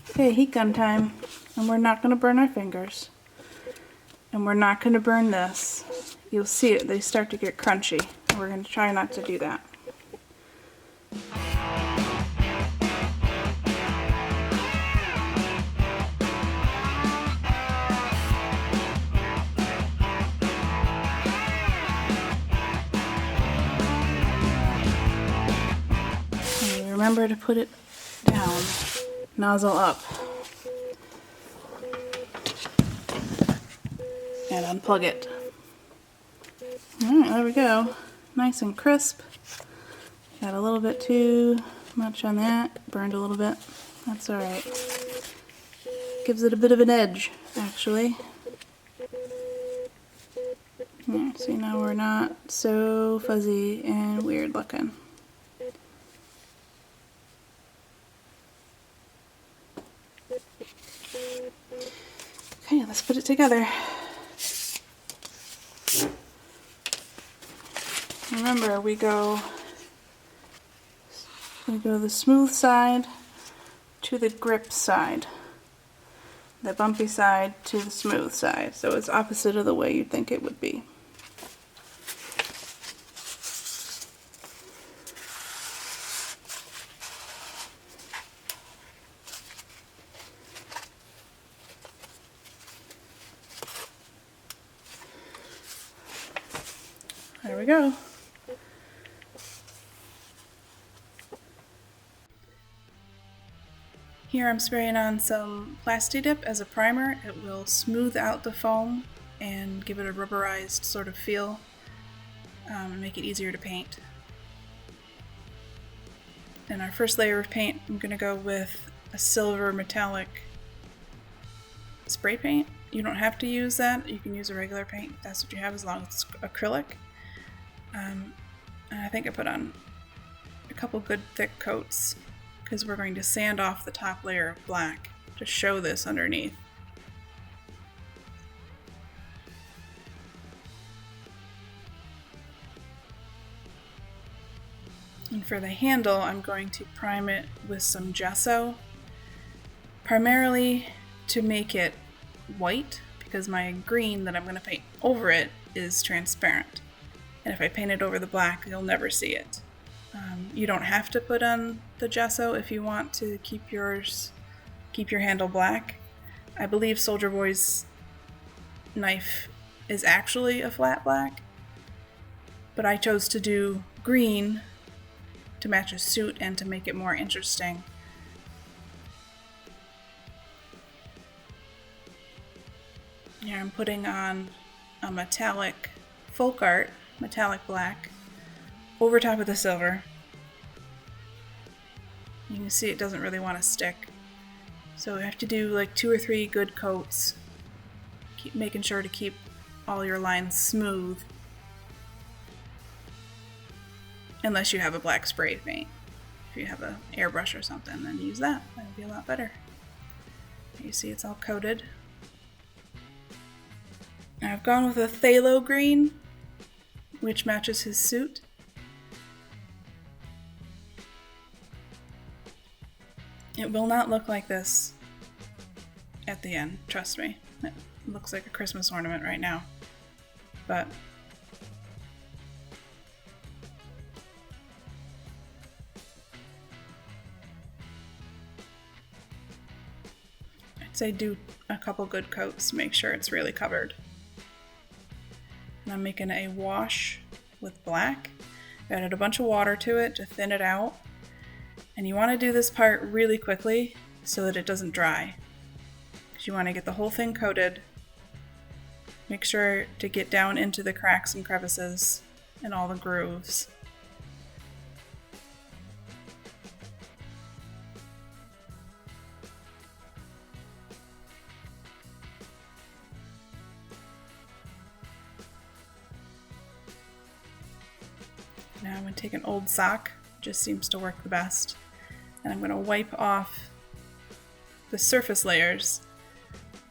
Okay, heat gun time. And we're not going to burn our fingers. And we're not going to burn this. You'll see it, they start to get crunchy. And we're going to try not to do that. And remember to put it down, nozzle up. And unplug it. Alright, there we go. Nice and crisp. Got a little bit too much on that. Burned a little bit. That's alright. Gives it a bit of an edge, actually. Yeah, see, now we're not so fuzzy and weird looking. Okay, let's put it together. Remember, we go the smooth side to the grip side, the bumpy side to the smooth side, so it's opposite of the way you'd think it would be. There we go. Here I'm spraying on some Plasti Dip as a primer. It will smooth out the foam and give it a rubberized sort of feel and make it easier to paint. And our first layer of paint, I'm going to go with a silver metallic spray paint. You don't have to use that. You can use a regular paint if that's what you have, as long as it's acrylic. And I think I put on a couple good thick coats because we're going to sand off the top layer of black to show this underneath. And for the handle, I'm going to prime it with some gesso, primarily to make it white, because my green that I'm going to paint over it is transparent. And if I paint it over the black, you'll never see it. You don't have to put on the gesso if you want to keep your handle black. I believe Soldier Boy's knife is actually a flat black, but I chose to do green to match his suit and to make it more interesting. Here I'm putting on a metallic folk art, metallic black, over top of the silver. You can see it doesn't really want to stick. So we have to do like 2 or 3 good coats. Keep making sure to keep all your lines smooth. Unless you have a black spray paint. If you have an airbrush or something, then use that. That would be a lot better. You see it's all coated. Now I've gone with a phthalo green, which matches his suit. It will not look like this at the end, trust me. It looks like a Christmas ornament right now. But I'd say do a couple good coats to make sure it's really covered. And I'm making a wash with black. I added a bunch of water to it to thin it out. And you want to do this part really quickly so that it doesn't dry. Because you want to get the whole thing coated. Make sure to get down into the cracks and crevices and all the grooves. Now I'm going to take an old sock, just seems to work the best, and I'm going to wipe off the surface layers,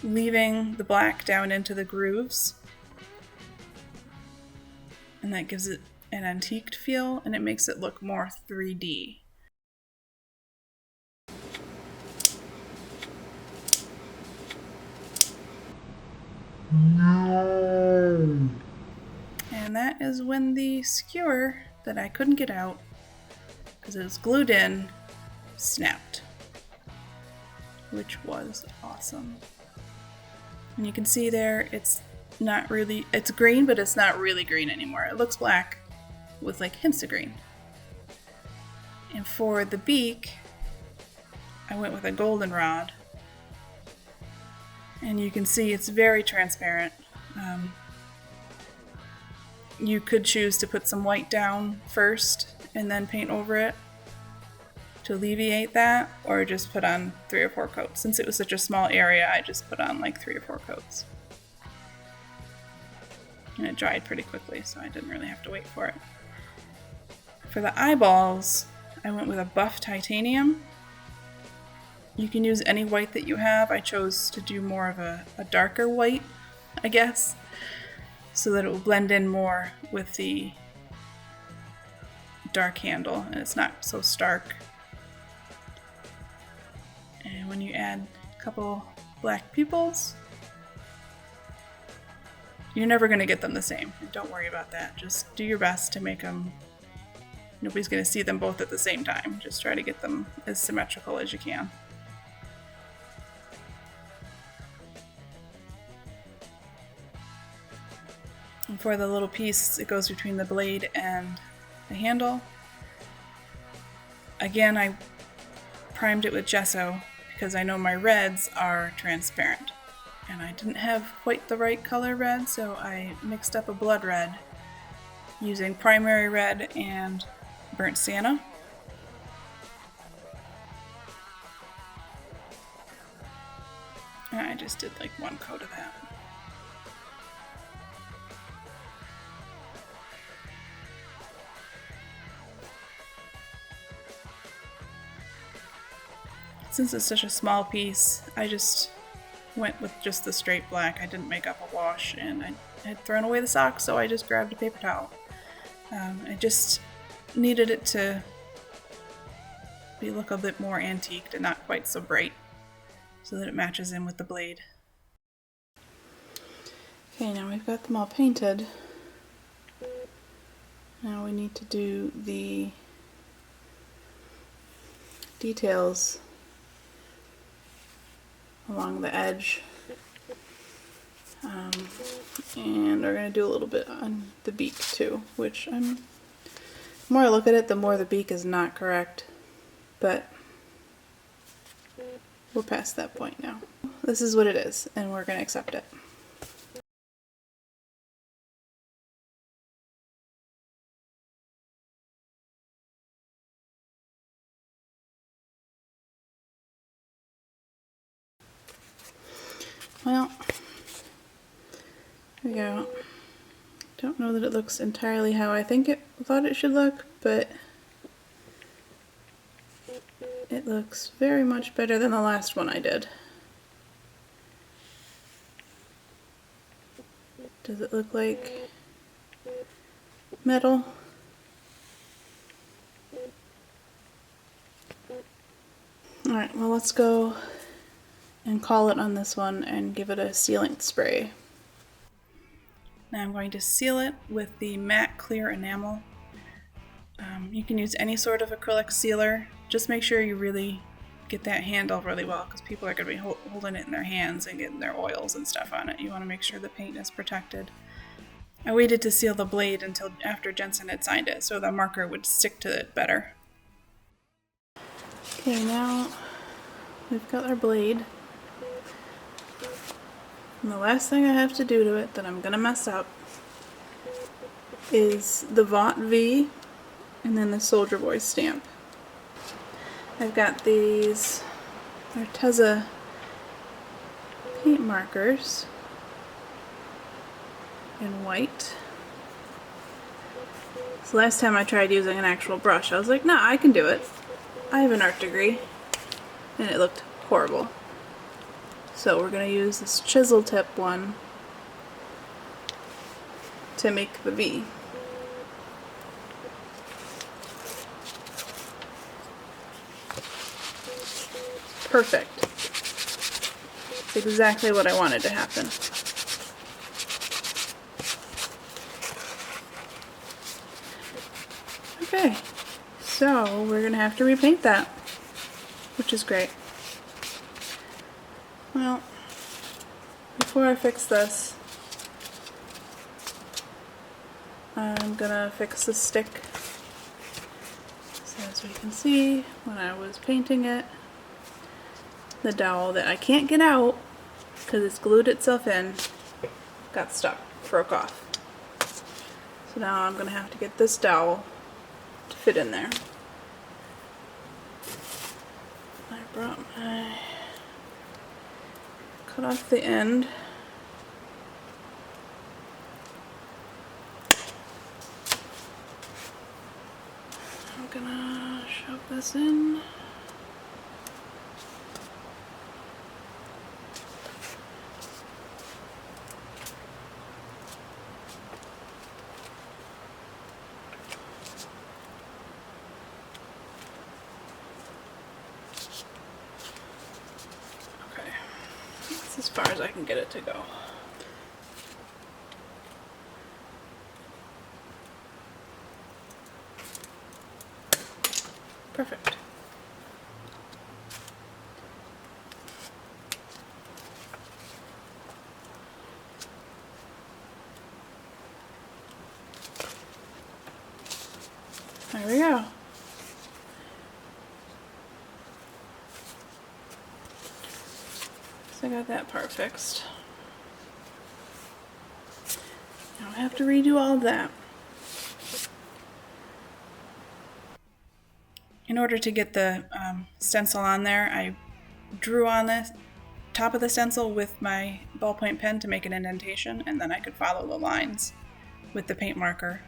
leaving the black down into the grooves, and that gives it an antiqued feel, and it makes it look more 3D. And that is when the skewer that I couldn't get out because it was glued in snapped, which was awesome. And you can see there it's not really, it's green, but it's not really green anymore. It looks black with like hints of green. And for the beak, I went with a goldenrod. And you can see it's very transparent. You could choose to put some white down first and then paint over it to alleviate that, or just put on 3 or 4 coats. Since it was such a small area, I just put on like 3 or 4 coats. And it dried pretty quickly, so I didn't really have to wait for it. For the eyeballs, I went with a buff titanium. You can use any white that you have. I chose to do more of a darker white, I guess, so that it will blend in more with the dark handle and it's not so stark. And when you add a couple black pupils, you're never going to get them the same. Don't worry about that. Just do your best to make them, nobody's going to see them both at the same time. Just try to get them as symmetrical as you can. And for the little piece, it goes between the blade and the handle. Again, I primed it with gesso because I know my reds are transparent. And I didn't have quite the right color red, so I mixed up a blood red using primary red and burnt sienna. And I just did like 1 coat of that. Since it's such a small piece, I just went with just the straight black. I didn't make up a wash, and I had thrown away the socks, so I just grabbed a paper towel. I just needed it to look a bit more antiqued and not quite so bright, so that it matches in with the blade. Okay, now we've got them all painted. Now we need to do the details along the edge, and we're going to do a little bit on the beak too, which the more I look at it, the more the beak is not correct, but we're past that point now. This is what it is, and we're going to accept it. Well, there we go. Don't know that it looks entirely how I thought it should look, but it looks very much better than the last one I did. Does it look like metal? Alright, well, let's go and call it on this one and give it a sealant spray. Now I'm going to seal it with the matte clear enamel. You can use any sort of acrylic sealer. Just make sure you really get that handle really well, because people are going to be holding it in their hands and getting their oils and stuff on it. You want to make sure the paint is protected. I waited to seal the blade until after Jensen had signed it, so the marker would stick to it better. Okay, now we've got our blade. And the last thing I have to do to it that I'm going to mess up is the Vought V and then the Soldier Boy stamp. I've got these Arteza paint markers in white. So last time I tried using an actual brush, I was like, nah, I can do it. I have an art degree. And it looked horrible. So we're going to use this chisel tip one to make the V. perfect. It's exactly what I wanted to happen. Okay, so we're gonna have to repaint that, which is great. Well, before I fix this, I'm gonna fix the stick. So as we can see, when I was painting it, the dowel that I can't get out because it's glued itself in got stuck, broke off. So now I'm gonna have to get this dowel to fit in there. I brought my, cut off the end. I'm gonna shove this in. That's as far as I can get it to go. Perfect. There we go. So I got that part fixed. Now I have to redo all of that. In order to get the stencil on there, I drew on the top of the stencil with my ballpoint pen to make an indentation, and then I could follow the lines with the paint marker.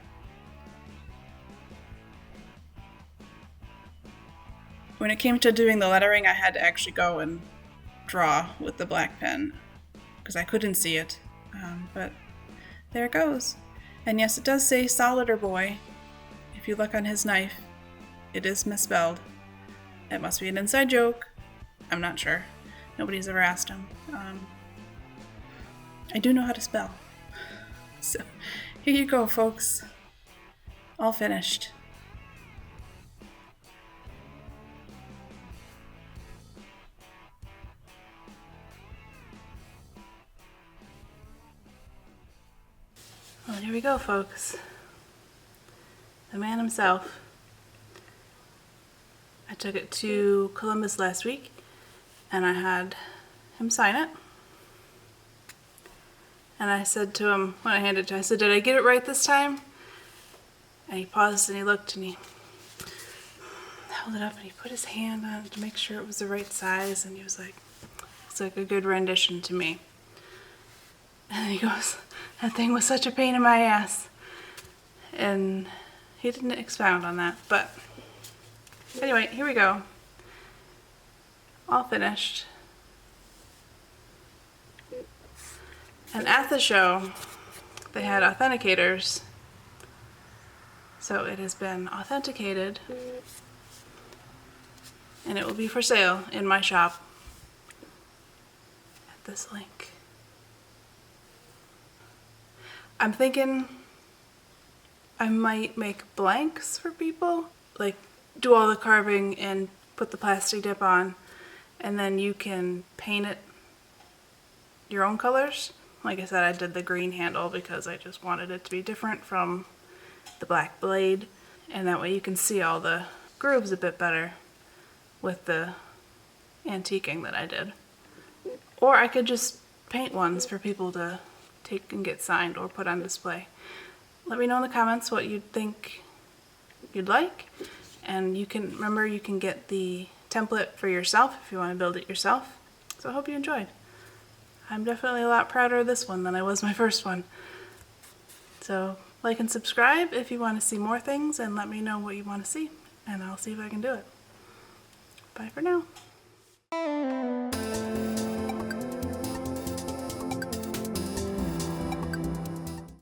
When it came to doing the lettering, I had to actually go and draw with the black pen because I couldn't see it, but there it goes. And yes, it does say Solider Boy. If you look on his knife, it is misspelled. It must be an inside joke. I'm not sure. Nobody's ever asked him. I do know how to spell. So here you go, folks. All finished. Well, here we go, folks. The man himself. I took it to Columbus last week, and I had him sign it. And I said to him, when I handed it to him, I said, "Did I get it right this time?" And he paused and he looked and he held it up and he put his hand on it to make sure it was the right size, and he was like, "It's like a good rendition to me." And he goes, "That thing was such a pain in my ass." And he didn't expound on that, but anyway, here we go. All finished. And at the show, they had authenticators. So it has been authenticated, and it will be for sale in my shop at this link. I'm thinking I might make blanks for people, like do all the carving and put the plastic dip on, and then you can paint it your own colors. Like I said, I did the green handle because I just wanted it to be different from the black blade, and that way you can see all the grooves a bit better with the antiquing that I did. Or I could just paint ones for people to take and get signed or put on display. Let me know in the comments what you'd think you'd like, and you can remember you can get the template for yourself if you want to build it yourself. So I hope you enjoyed. I'm definitely a lot prouder of this one than I was my first one. So like and subscribe if you want to see more things, and let me know what you want to see, and I'll see if I can do it. Bye for now.